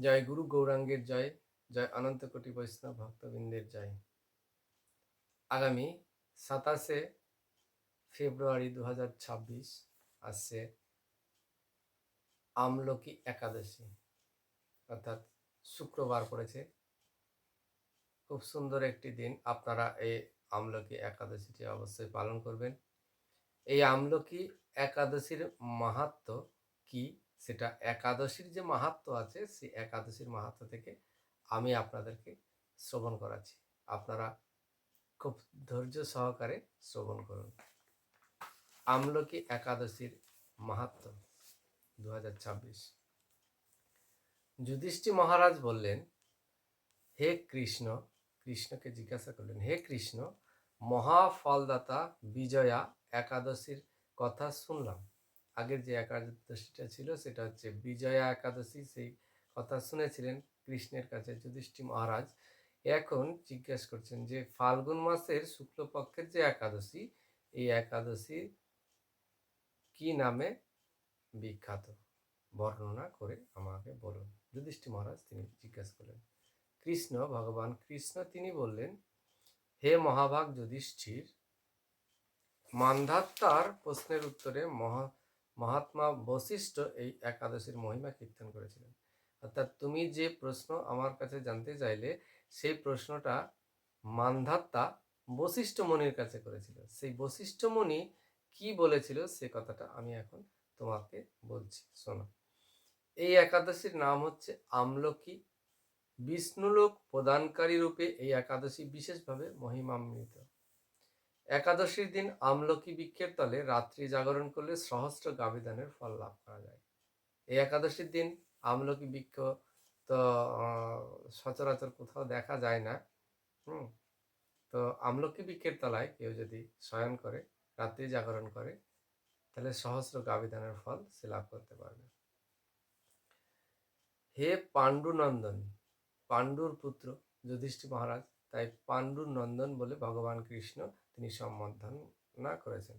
জয় গুরু গৌরাঙ্গের জয়, জয় অনন্ত কোটি বৈষ্ণব ভক্তবৃন্দের জয়। আগামী 27শে ফেব্রুয়ারি 2026 আসছে আমলকি একাদশী, অর্থাৎ শুক্রবার পড়েছে। খুব সুন্দর একটি দিন। আপনারা এই আমলকি একাদশীটি অবশ্যই পালন করবেন। এই আমলকি একাদশীর মাহাত্ম্য কি, সেটা একাদশীর যে মাহাত্ম্য আছে সেই একাদশীর মাহাত্ম্য থেকে আমি আপনাদেরকে শ্রবণ করাচ্ছি। আপনারা খুব ধৈর্য সহকারে শ্রবণ করুন। আমলকি একাদশীর মাহাত্ম্য 2026। যুধিষ্ঠির মহারাজ বললেন, হে কৃষ্ণ, কৃষ্ণকে জিজ্ঞাসা করলেন, হে কৃষ্ণ, মহাফলদাতা বিজয়া একাদশীর কথা শুনলাম। আগের যে একাদশীটা ছিল সেটা হচ্ছে বিজয়া একাদশী, সেই কথা শুনেছিলেন কৃষ্ণের কাছে যুধিষ্ঠির মহারাজ। এখন জিজ্ঞেস করছেন যে ফাল্গুন মাসের শুক্লপক্ষের যে একাদশী, এই একাদশী কি নামে বিখ্যাত, বর্ণনা করে আমাকে বলুন। যুধিষ্ঠির মহারাজ তিনি জিজ্ঞাসা করলেন। কৃষ্ণ, ভগবান কৃষ্ণ তিনি বললেন, হে মহাভাগ যুধিষ্ঠির, মান্ধাত্তার প্রশ্নের উত্তরে মহাত্মা বশিষ্ঠ এই একাদশীর মহিমা কীর্তন করেছিলেন। অর্থাৎ তুমি যে প্রশ্ন আমার কাছে জানতে চাইলে, সেই প্রশ্নটা মান্ধাত্তা বশিষ্ঠ মুনির কাছে করেছিল। সেই বশিষ্ঠ মুনি কি বলেছিল সে কথাটা আমি এখন তোমাকে বলছি, শোনো। এই একাদশীর নাম হচ্ছে আমলকি। বিষ্ণুলোক প্রদানকারী রূপে এই একাদশী বিশেষভাবে মহিমান্বিত। একাদশীর দিন আমলকি বৃক্ষের তলে রাত্রি জাগরণ করলে সহস্র গাভীদানের ফল লাভ করা যায়। এই একাদশীর দিন আমলকি বৃক্ষ তো সচরাচর কোথাও দেখা যায় না। তো আমলকি বৃক্ষের তলায় কেউ যদি শয়ন করে, রাত্রি জাগরণ করে, তাহলে সহস্র গাভীদানের ফল সে লাভ করতে পারবে। হে পাণ্ডুনন্দন, পাণ্ডুর পুত্র যুধিষ্ঠির মহারাজ, তাই পাণ্ডুর নন্দন বলে ভগবান কৃষ্ণ তিনি সম্বোধনা করেছেন।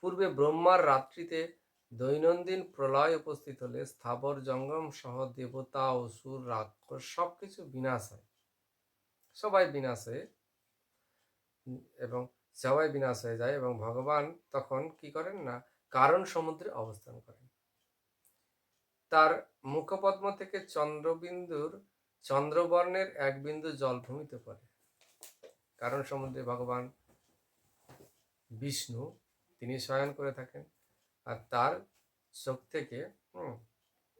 পূর্বে ব্রহ্মার রাত্রিতে দৈনন্দিন প্রলয় উপস্থিত হলে স্থাবর জঙ্গম সহ দেবতা, অসুর, রাক্ষস সবকিছু বিনাশ হয়, সবাই বিনাশ হয়ে যায় এবং ভগবান তখন কি করেন না, কারণ সমুদ্রে অবস্থান করেন। তার মুখপদ্ম থেকে চন্দ্রবর্ণের এক বিন্দু জল ভূমিত পড়ে। কারণ সমুদ্রে ভগবান বিষ্ণু তিনি শয়ন করে থাকেন, আর তার চোখ থেকে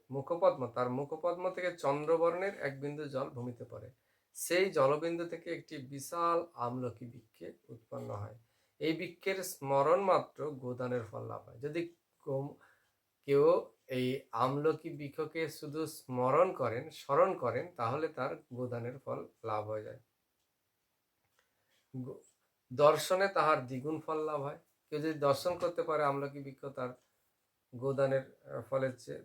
মুখপদ্ম থেকে চন্দ্রবর্ণের এক বিন্দু জল ভূমিতে পড়ে। সেই জলবিন্দু থেকে একটি বিশাল আমলকি বৃক্ষে উৎপন্ন হয়। এই বৃক্ষের স্মরণ মাত্র গোদানের ফল লাভ হয়। যদি কেউ এই আমলকি বৃক্ষকে শুধু স্মরণ করেন, তাহলে তার গোদানের ফল লাভ হয়ে যায়। দর্শনে তাহার দ্বিগুণ ফল লাভ হয়। কেউ যদি দর্শন করতে পারে আমলকি বৃক্ষ, তার গোদানের ফলের চেয়ে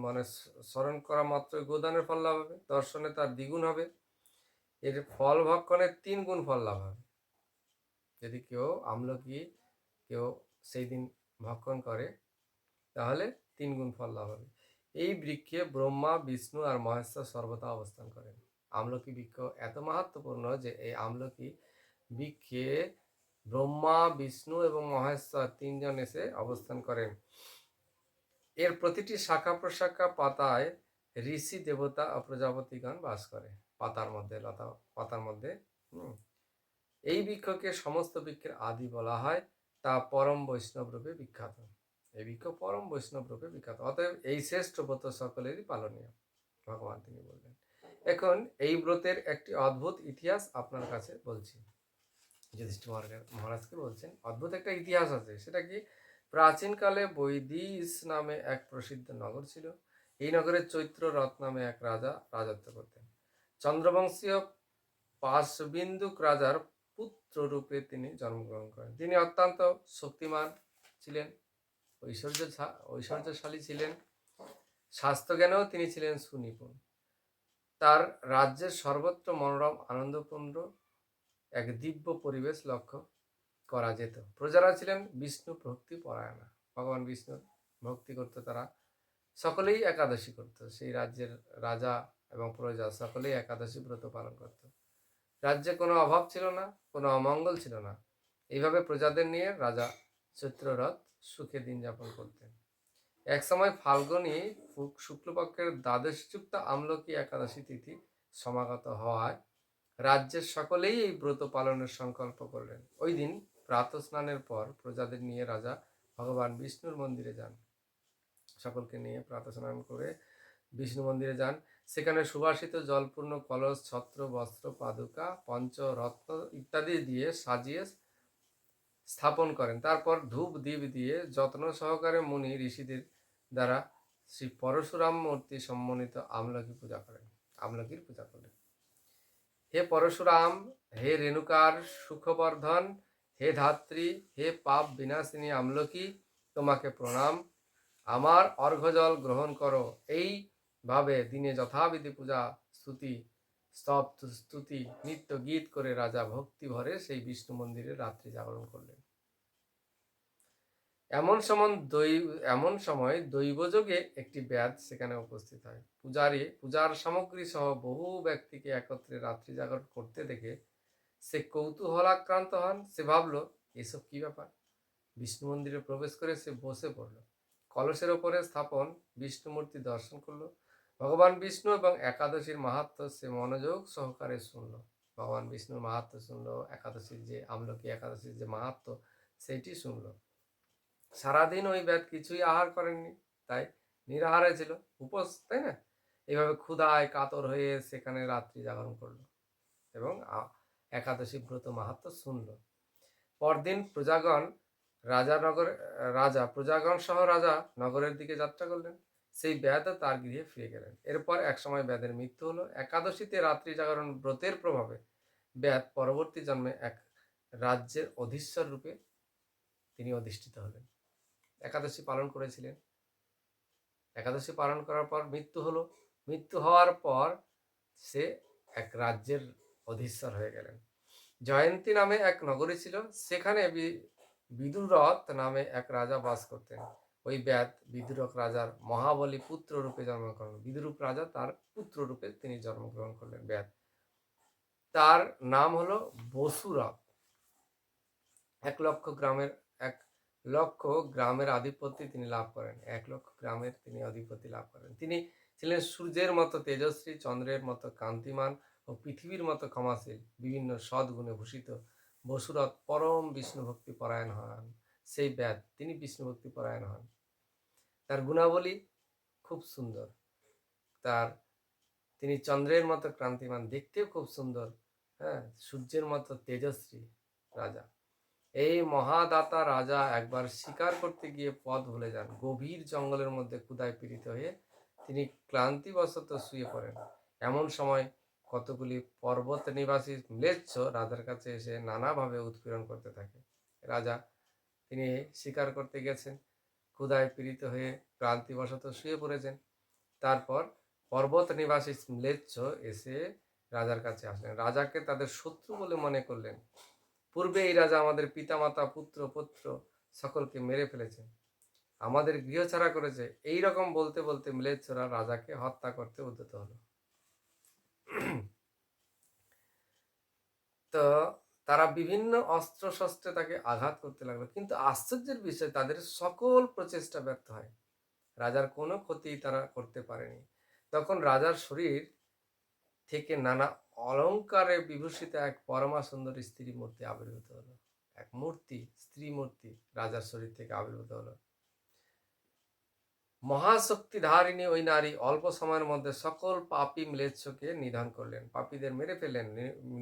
মানে স্মরণ করা মাত্রই গোদানের ফল লাভ হবে, দর্শনে তার দ্বিগুণ হবে। এর ফল ভক্ষণে 3 গুণ ফল লাভ হবে। যদি কেউ আমলকি সেই দিন ভক্ষণ করে, তাহলে 3 গুণ ফল লাভ হবে। এই বৃক্ষে ব্রহ্মা, বিষ্ণু আর মহেশ্বর সর্বদা অবস্থান করেন। আমলকি বৃক্ষ এত মাহাত্ম্যপূর্ণ যে এই আমলকি বৃক্ষে ব্রহ্মা, বিষ্ণু এবং মহেশ্বর 3 জন এসে অবস্থান করেন। এর প্রতিটি শাখা প্রশাখা পাতায় ঋষি, দেবতা ও প্রজাপতিগণ বাস করে। পাতার মধ্যে এই বৃক্ষকে সমস্ত বৃক্ষের আদি বলা হয়। তা পরম বৈষ্ণব রূপে বিখ্যাত। এই বৃক্ষ পরম বৈষ্ণব রূপে বিখ্যাত। অতএব এই শ্রেষ্ঠ ব্রত সকলেরই পালনীয়, ভগবান তিনি বললেন। এখন এই ব্রতের একটি অদ্ভুত ইতিহাস আপনার কাছে বলছি। যুধিষ্ঠির মহারাজকে বলছেন, অদ্ভুত একটা ইতিহাস আছে। সেটা কি? প্রাচীনকালে বৈদিশ নামে এক প্রসিদ্ধ নগর ছিল। এই নগরে চৈত্র রথ নামে এক রাজা রাজত্ব করতেন। চন্দ্রবংশীয় পাশবিন্দুক রাজার পুত্র রূপে তিনি জন্মগ্রহণ করেন। তিনি অত্যন্ত শক্তিমান ছিলেন, ঐশ্বর্যশালী ছিলেন, স্বাস্থ্যজ্ঞানেও তিনি ছিলেন সুনিপুণ। তার রাজ্যের সর্বত্র মনোরম আনন্দপূর্ণ এক দিব্য পরিবেশ লক্ষ্য করা যেত। প্রজারা ছিলেন বিষ্ণু ভক্তি পরায়ণা, ভগবান বিষ্ণুর ভক্তি করতে তারা সকলেই একাদশী করত। সেই রাজ্যের রাজা এবং প্রজা সকলেই একাদশী ব্রত পালন করত। রাজ্যে কোনো অভাব ছিল না, কোনো অমঙ্গল ছিল না। এইভাবে প্রজাদের নিয়ে রাজা চৈত্ররথ সুখে দিন যাপন করতেন। এক সময় ফাল্গুনী শুক্লপক্ষের দ্বাদশযুক্ত আমলকি একাদশী তিথি সমাগত হওয়ায় রাজ্যের সকলেই এই ব্রত পালনের সংকল্প করলেন। ওই দিন প্রাতঃ স্নানের পর প্রজাদের নিয়ে রাজা ভগবান বিষ্ণুর মন্দিরে যান। সকলকে নিয়ে প্রাতঃ স্নান করে বিষ্ণু মন্দিরে যান। সেখানে সুবাসিত জলপূর্ণ কলস, ছত্র, বস্ত্র, পাদুকা, পঞ্চরত্ন ইত্যাদি দিয়ে সাজিয়ে স্থাপন করেন। তারপর ধূপ দ্বীপ দিয়ে যত্ন সহকারে মুনি ঋষিদের দ্বারা শ্রী পরশুরাম মূর্তি সম্মানিত আমলকির পূজা করলেন। হে পরশুরাম, হে রেণুকার সুখবর্ধন, হে ধাত্রী, হে পাপ বিনাশিনী আমলকি, তোমাকে প্রণাম। আমার অর্ঘ্যজল গ্রহণ করো। এইভাবে দিনে যথাবিধি পূজা স্তুতি নিত্য গীত করে রাজা ভক্তি ভরে সেই বিষ্ণু মন্দিরে রাত্রি জাগরণ করলেন। এমন সময় দৈবযোগে একটি ব্যাধ সেখানে উপস্থিত হয়। পূজার সামগ্রী সহ বহু ব্যক্তিকে একত্রে রাত্রি জাগরণ করতে দেখে সে কৌতূহলাক্রান্ত হন। সে ভাবল, এসব কি ব্যাপার। বিষ্ণু মন্দিরে প্রবেশ করে সে বসে পড়ল। কলসের ওপরে স্থাপন বিষ্ণু মূর্তি দর্শন করলো। ভগবান বিষ্ণু এবং একাদশীর মাহাত্ম্য সে মনোযোগ সহকারে শুনল। ভগবান বিষ্ণুর মাহাত্ম্য শুনলো, একাদশীর যে আমলকি একাদশীর যে মাহাত্ম্য সেইটি শুনলো। সারাদিন ওই ব্যাধ কিছুই আহার করেননি, তাই নিরাহারে ছিল, উপোস, তাই না? এইভাবে ক্ষুধায় কাতর হয়ে সেখানে রাত্রি জাগরণ করলো এবং একাদশী ব্রত মাহাত্ম্য শুনল। পরদিন প্রজাগণ সহ রাজা নগরের দিকে যাত্রা করলেন। সেই ব্যাধ তার গৃহে ফিরে গেলেন। এরপর একসময় ব্যাধের মৃত্যু হলো। একাদশীতে রাত্রি জাগরণ ব্রতের প্রভাবে ব্যাধ পরবর্তী জন্মে এক রাজ্যের অধীশ্বর রূপে তিনি অধিষ্ঠিত হলেন। একাদশী পালন করেছিলেন। একাদশী পালন করার পর মৃত্যু হলো। মৃত্যু হওয়ার পর সে এক রাজ্যের অধীশ্বর হয়ে গেলেন। জয়ন্তী নামে এক নগরী ছিল। সেখানে বিদুরথ নামে এক রাজা বাস করতেন। ওই ব্যাধ বিদুরথ রাজার মহাবলী পুত্র রূপে জন্মগ্রহণ করলেন। বিদুরথ রাজা তার পুত্র রূপে তিনি জন্মগ্রহণ করলেন। ব্যাধ, তার নাম হলো বসুরথ। 1,00,000 গ্রামের আধিপত্য তিনি লাভ করেন। 1,00,000 গ্রামের তিনি অধিপতি লাভ করেন। তিনি ছিলেন সূর্যের মতো তেজস্বী, চন্দ্রের মতো কান্তিমান ও পৃথিবীর মতো ক্ষমাশীল। বিভিন্ন সদ্গুণে ভূষিত বসুরথ পরম বিষ্ণুভক্তি পরায়ণ হন। সেই ব্যাধ তিনি বিষ্ণুভক্তি পরায়ণ হন। তার গুণাবলী খুব সুন্দর। তিনি চন্দ্রের মতো কান্তিমান, দেখতেও খুব সুন্দর, হ্যাঁ, সূর্যের মতো তেজস্বী রাজা। এই মহাদাতা রাজা একবার শিকার করতে গিয়ে পথ ভুলে যান। গভীর জঙ্গলের মধ্যে ক্ষুধায় পীড়িত হয়ে তিনি ক্লান্তিবশত শুয়ে পড়েন। এমন সময় কতগুলি পর্বত নিবাসী ম্লেচ্ছ রাজার কাছে এসে নানাভাবে উৎপীড়ন করতে থাকে। রাজা, তিনি শিকার করতে গেছেন, ক্ষুধায় পীড়িত হয়ে ক্লান্তিবশত শুয়ে পড়েছেন। তারপর পর্বত নিবাসী ম্লেচ্ছ এসে রাজার কাছে আসলেন। রাজাকে তাদের শত্রু বলে মনে করলেন। পূর্বে এই রাজা আমাদের পিতামাতা, পুত্র পৌত্র সকলকে মেরে ফেলেছেন, আমাদের গৃহ ছাড়া করেছে। এই রকম বলতে বলতে ম্লেচ্ছরা রাজাকে হত্যা করতে উদ্যত হলো। তো তারা বিভিন্ন অস্ত্র শস্ত্রে তাকে আঘাত করতে লাগলো, কিন্তু আশ্চর্যের বিষয় তাদের সকল প্রচেষ্টা ব্যর্থ হয়। রাজার কোনো ক্ষতি তারা করতে পারেনি। তখন রাজার শরীর থেকে নানা অলঙ্কারে বিভূষিত এক পরমা সুন্দরী স্ত্রী মূর্তি আবির্ভূত হলো। এক মূর্তি, স্ত্রী মূর্তি রাজার শরীর থেকে আবির্ভূত হলো। মহাশক্তিধারিণী ওই নারী অল্প সময়ের মধ্যে সকল পাপী ম্লেচ্ছকে নিধন করলেন, পাপীদের মেরে ফেললেন,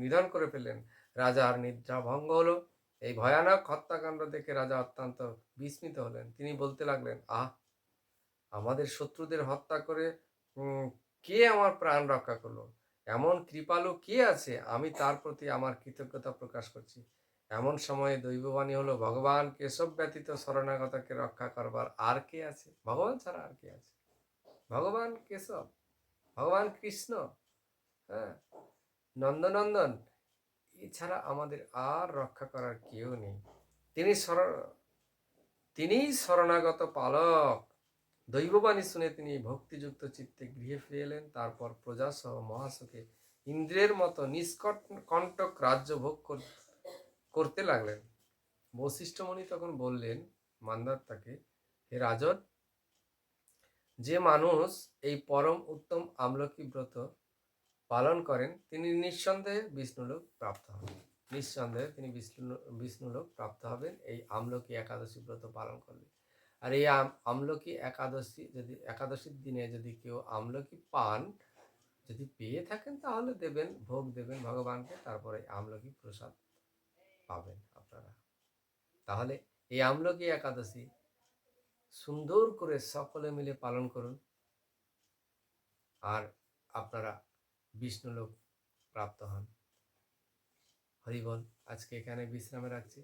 নিধন করে ফেললেন। রাজার নিদ্রা ভঙ্গ হলো। এই ভয়ানক হত্যাকাণ্ড দেখে রাজা অত্যন্ত বিস্মিত হলেন। তিনি বলতে লাগলেন, আমাদের শত্রুদের হত্যা করে কে আমার প্রাণ রক্ষা করলো? এমন কৃপালু কে আছে? আমি তার প্রতি আমার কৃতজ্ঞতা প্রকাশ করছি। এমন সময়ে দৈববাণী হলো, ভগবান কেশব ব্যতীত শরণাগতকে রক্ষা করবার আর কে আছে? ভগবান ছাড়া আর কে আছে? ভগবান কেশব, ভগবান কৃষ্ণ, হ্যাঁ, নন্দনন্দন, এছাড়া আমাদের আর রক্ষা করার কেউ নেই। তিনি শরণাগত পালক, দৈববাণী শুনে তিনি ভক্তিযুক্ত চিত্তে গৃহে ফিরে এলেন। তারপর প্রজাসহ মহাসুখে ইন্দ্রের মতো নিষ্কণ্টক রাজ্য ভোগ করতে লাগলেন। বশিষ্ঠ মুনি তখন বললেন মান্ধাতাকে, হে রাজন, যে মানুষ এই পরম উত্তম আমলকি ব্রত পালন করেন তিনি নিঃসন্দেহে বিষ্ণুলোক প্রাপ্ত হবেন। নিঃসন্দেহে তিনি বিষ্ণুলোক প্রাপ্ত হবেন এই আমলকি একাদশী ব্রত পালন করলে। আর এই আমলকি একাদশী যদি একাদশীর দিনে যদি কেউ আমলকি পান যদি পেয়ে থাকেন তাহলে দেবেন, ভোগ দেবেন ভগবানকে, তারপরে আমলকি প্রসাদ পাবেন আপনারা। তাহলে এই আমলকি একাদশী সুন্দর করে সকলে মিলে পালন করুন, আর আপনারা বিষ্ণুলোক প্রাপ্ত হন। হরি বল। আজকে এখানে বিশ্রামে রাখছি।